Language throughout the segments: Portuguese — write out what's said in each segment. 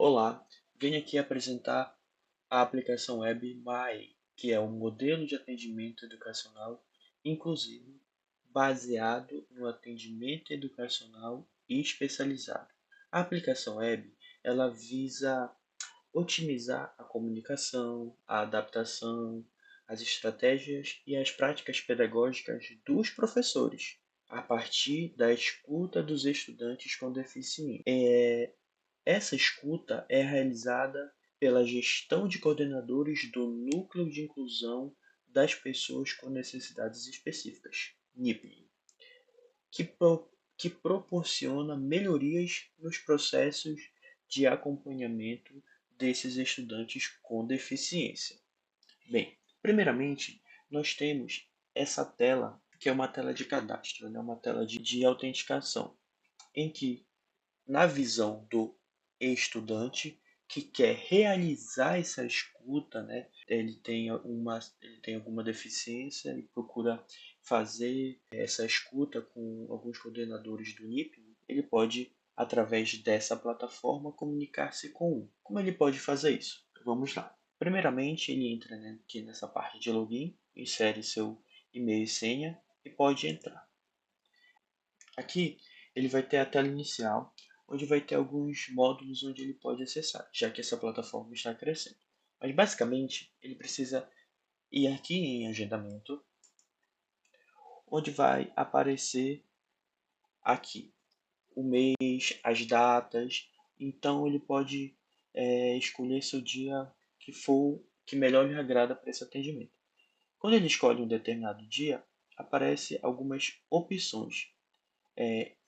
Olá, venho aqui apresentar a aplicação web MAE, que é um modelo de atendimento educacional inclusivo baseado no atendimento educacional e especializado. A aplicação web, ela visa otimizar a comunicação, a adaptação, as estratégias e as práticas pedagógicas dos professores, a partir da escuta dos estudantes com deficiência. Essa escuta é realizada pela gestão de coordenadores do Núcleo de Inclusão das Pessoas com Necessidades Específicas, NIPE, que, que proporciona melhorias nos processos de acompanhamento desses estudantes com deficiência. Bem, primeiramente, nós temos essa tela, que é uma tela de cadastro, né? Uma tela de autenticação, em que na visão do estudante que quer realizar essa escuta, né? Ele tem alguma deficiência e procura fazer essa escuta com alguns coordenadores do NIP, ele pode, através dessa plataforma, comunicar-se com um. Como ele pode fazer isso? Vamos lá. Primeiramente, ele entra, né, aqui nessa parte de login, insere seu e-mail e senha e pode entrar. Aqui ele vai ter a tela inicial, onde vai ter alguns módulos onde ele pode acessar, já que essa plataforma está crescendo. Mas basicamente ele precisa ir aqui em agendamento, onde vai aparecer aqui o mês, as datas. Então ele pode escolher seu dia que melhor lhe agrada para esse atendimento. Quando ele escolhe um determinado dia, aparece algumas opções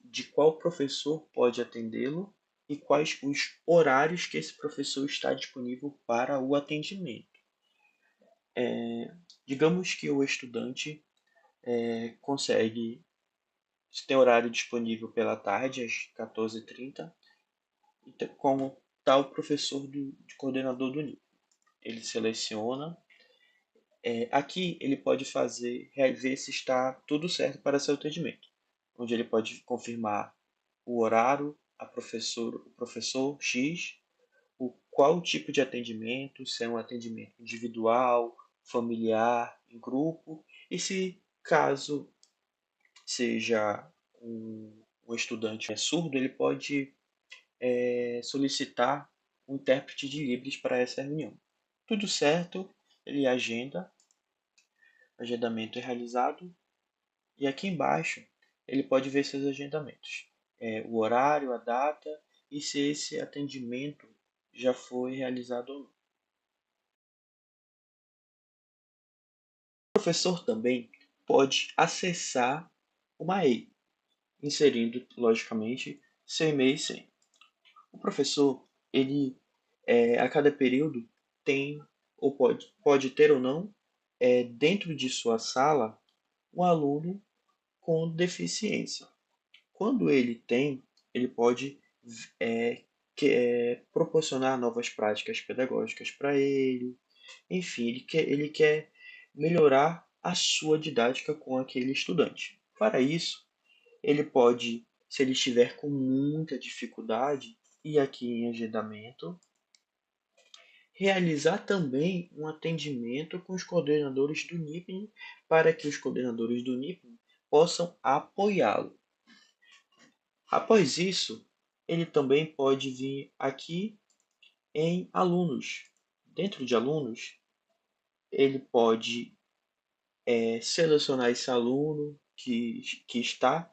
de qual professor pode atendê-lo e quais os horários que esse professor está disponível para o atendimento. Digamos que o estudante consegue ter horário disponível pela tarde, às 14h30, como tal professor de coordenador do nível. Ele seleciona. Aqui ele pode ver se está tudo certo para seu atendimento, onde ele pode confirmar o horário, o professor X, qual tipo de atendimento, se é um atendimento individual, familiar, em grupo, e se caso seja um estudante surdo, ele pode solicitar um intérprete de Libras para essa reunião. Tudo certo, ele agenda, agendamento é realizado, e aqui embaixo ele pode ver seus agendamentos, o horário, a data e se esse atendimento já foi realizado ou não. O professor também pode acessar o MAEI, inserindo, logicamente, seu e-mail e senha. O professor, ele, a cada período, tem, ou pode ter ou não, dentro de sua sala, um aluno com deficiência. Quando ele tem, ele pode é, proporcionar novas práticas pedagógicas para ele. Enfim, ele quer melhorar a sua didática com aquele estudante. Para isso, ele pode, se ele estiver com muita dificuldade, ir aqui em agendamento, realizar também um atendimento com os coordenadores do NIPN para que os coordenadores do NIPN possam apoiá-lo. Após isso, ele também pode vir aqui em alunos. Dentro de alunos, ele pode selecionar esse aluno que está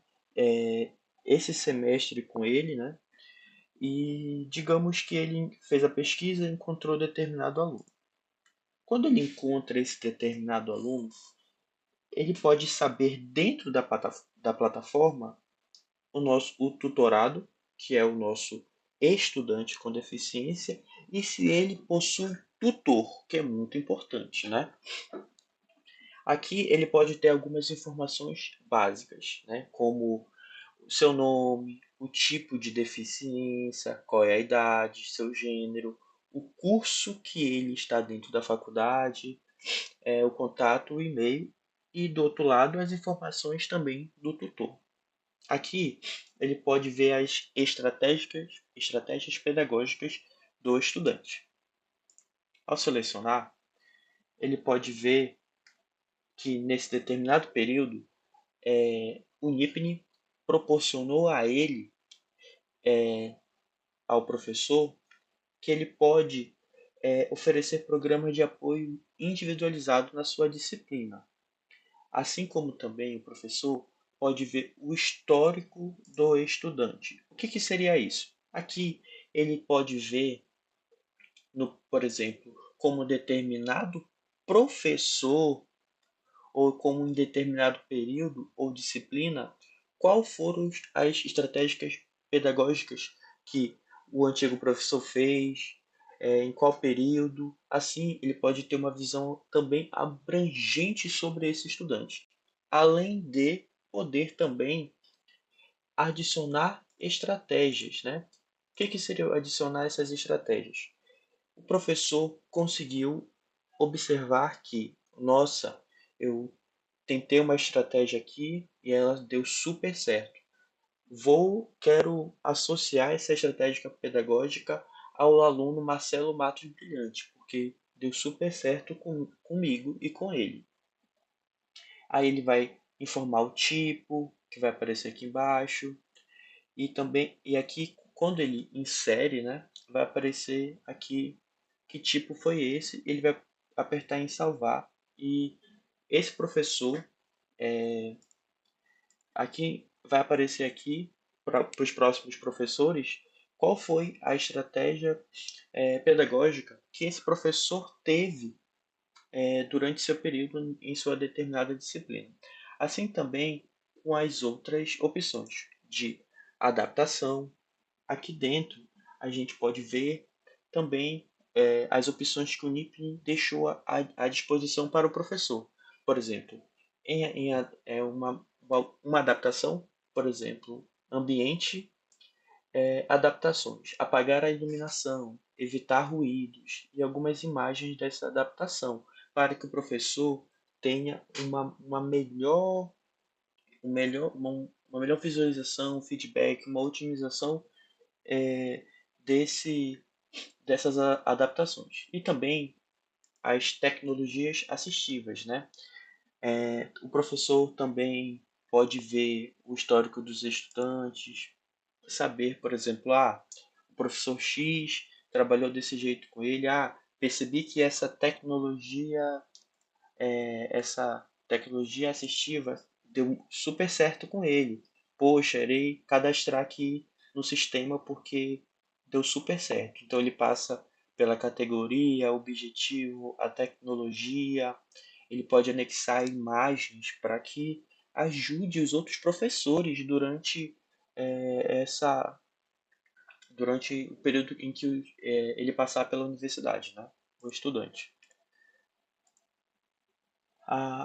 esse semestre com ele, né? E digamos que ele fez a pesquisa e encontrou determinado aluno. Quando ele encontra esse determinado aluno, ele pode saber dentro da plataforma o tutorado, que é o nosso estudante com deficiência, e se ele possui tutor, que é muito importante, né? Aqui ele pode ter algumas informações básicas, né? Como o seu nome, o tipo de deficiência, qual é a idade, seu gênero, o curso que ele está dentro da faculdade, o contato, o e-mail e do outro lado as informações também do tutor. Aqui ele pode ver as estratégias pedagógicas do estudante. Ao selecionar, ele pode ver que nesse determinado período o NIPNE proporcionou a ele, ao professor, que ele pode oferecer programas de apoio individualizado na sua disciplina. Assim como também o professor pode ver o histórico do estudante. O que seria isso? Aqui ele pode ver, por exemplo, como determinado professor ou como em determinado período ou disciplina, qual foram as estratégias pedagógicas que o antigo professor fez, em qual período. Assim, ele pode ter uma visão também abrangente sobre esse estudante, além de poder também adicionar estratégias, né? O que seria adicionar essas estratégias? O professor conseguiu observar que, nossa, eu tentei uma estratégia aqui e ela deu super certo. Quero associar essa estratégia pedagógica ao aluno Marcelo Matos Brilhante, porque deu super certo comigo e com ele. Aí ele vai informar o tipo, que vai aparecer aqui embaixo, e aqui quando ele insere, né, vai aparecer aqui que tipo foi esse, ele vai apertar em salvar e esse professor, aqui vai aparecer aqui para os próximos professores qual foi a estratégia pedagógica que esse professor teve durante seu período em sua determinada disciplina. Assim também com as outras opções de adaptação. Aqui dentro a gente pode ver também as opções que o NIP deixou à disposição para o professor. Por exemplo, uma adaptação, por exemplo, ambiente, adaptações, apagar a iluminação, evitar ruídos e algumas imagens dessa adaptação, para que o professor tenha uma melhor visualização, feedback, uma otimização é, desse, dessas adaptações. E também as tecnologias assistivas, né? O professor também pode ver o histórico dos estudantes, saber, por exemplo, o professor X trabalhou desse jeito com ele, percebi que essa tecnologia assistiva deu super certo com ele. Poxa, irei cadastrar aqui no sistema porque deu super certo. Então ele passa pela categoria, objetivo, a tecnologia. Ele pode anexar imagens para que ajude os outros professores essa durante o período em que ele passar pela universidade, né? O estudante.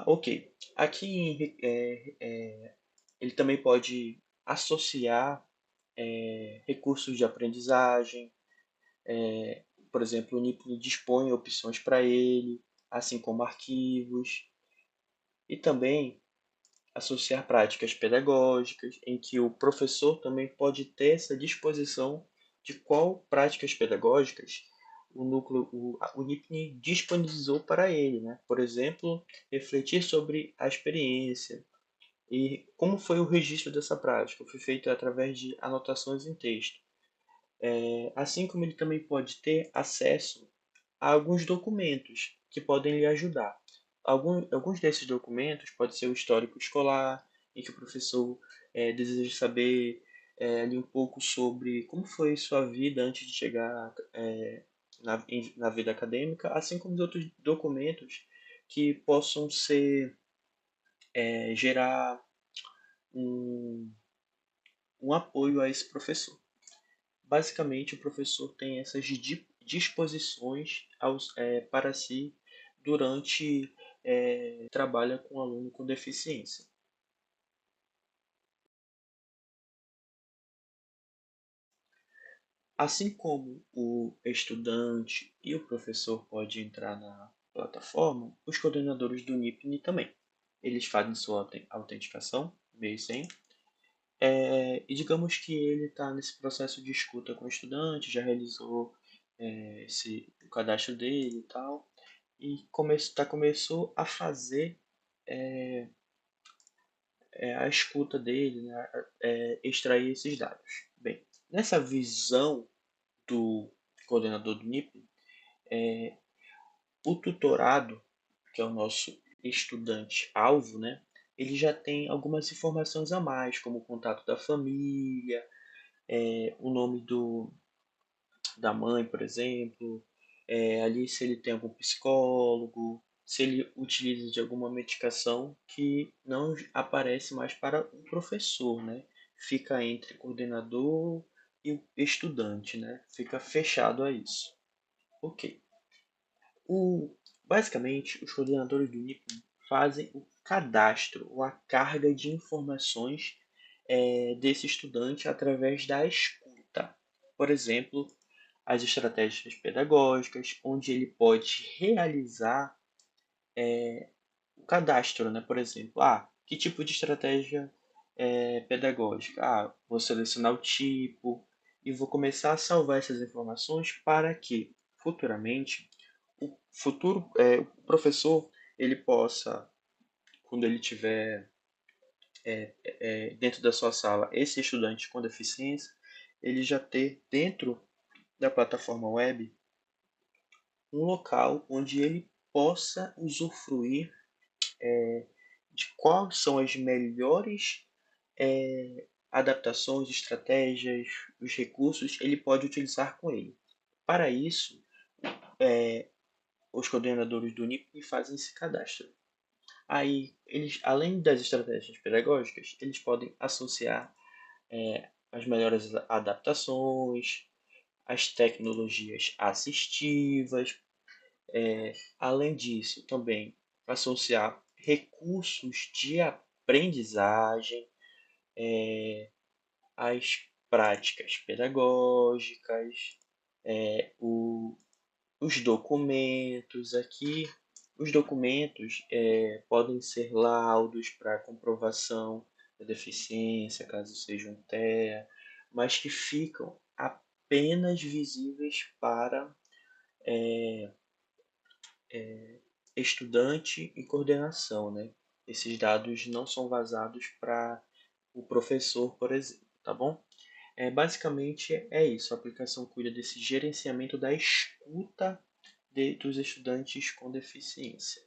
Ok. Aqui ele também pode associar recursos de aprendizagem. Por exemplo, o NIP dispõe opções para ele, assim como arquivos, e também associar práticas pedagógicas, em que o professor também pode ter essa disposição de qual práticas pedagógicas o NIPNE disponibilizou para ele, né? Por exemplo, refletir sobre a experiência e como foi o registro dessa prática. Foi feito através de anotações em texto. Assim como ele também pode ter acesso a alguns documentos que podem lhe ajudar. Alguns desses documentos pode ser o histórico escolar, em que o professor deseja saber ali um pouco sobre como foi sua vida antes de chegar na vida acadêmica, assim como os outros documentos que possam gerar um, um apoio a esse professor. Basicamente, o professor tem essas disposições para si durante trabalha com aluno com deficiência. Assim como o estudante e o professor pode entrar na plataforma, os coordenadores do NIPNI também. Eles fazem sua autenticação, e-mail e senha, e digamos que ele está nesse processo de escuta com o estudante, já realizou o cadastro dele e tal, e começou a fazer a escuta dele, né, extrair esses dados. Bem, nessa visão do coordenador do NIP, o tutorado, que é o nosso estudante-alvo, né, ele já tem algumas informações a mais, como o contato da família, o nome da mãe, por exemplo, ali se ele tem algum psicólogo, se ele utiliza de alguma medicação que não aparece mais para o professor, né? Fica entre coordenador e o estudante, né? Fica fechado a isso. Ok. Basicamente, os coordenadores do NIPM fazem o cadastro ou a carga de informações desse estudante através da escuta. Por exemplo, as estratégias pedagógicas, onde ele pode realizar o cadastro, né? Por exemplo, que tipo de estratégia pedagógica? Vou selecionar o tipo e vou começar a salvar essas informações para que futuramente o professor ele possa, quando ele tiver dentro da sua sala esse estudante com deficiência, ele já ter dentro da plataforma web um local onde ele possa usufruir de quais são as melhores adaptações, estratégias, os recursos ele pode utilizar com ele. Para isso, os coordenadores do NIP fazem esse cadastro. Aí, eles, além das estratégias pedagógicas, eles podem associar as melhores adaptações, as tecnologias assistivas, além disso, também associar recursos de aprendizagem, às práticas pedagógicas, os documentos aqui. Os documentos podem ser laudos para comprovação da deficiência, caso seja um TEA, mas que ficam apenas visíveis para estudante e coordenação, né? Esses dados não são vazados para o professor, por exemplo, tá bom? Basicamente é isso, a aplicação cuida desse gerenciamento da escuta dos estudantes com deficiência.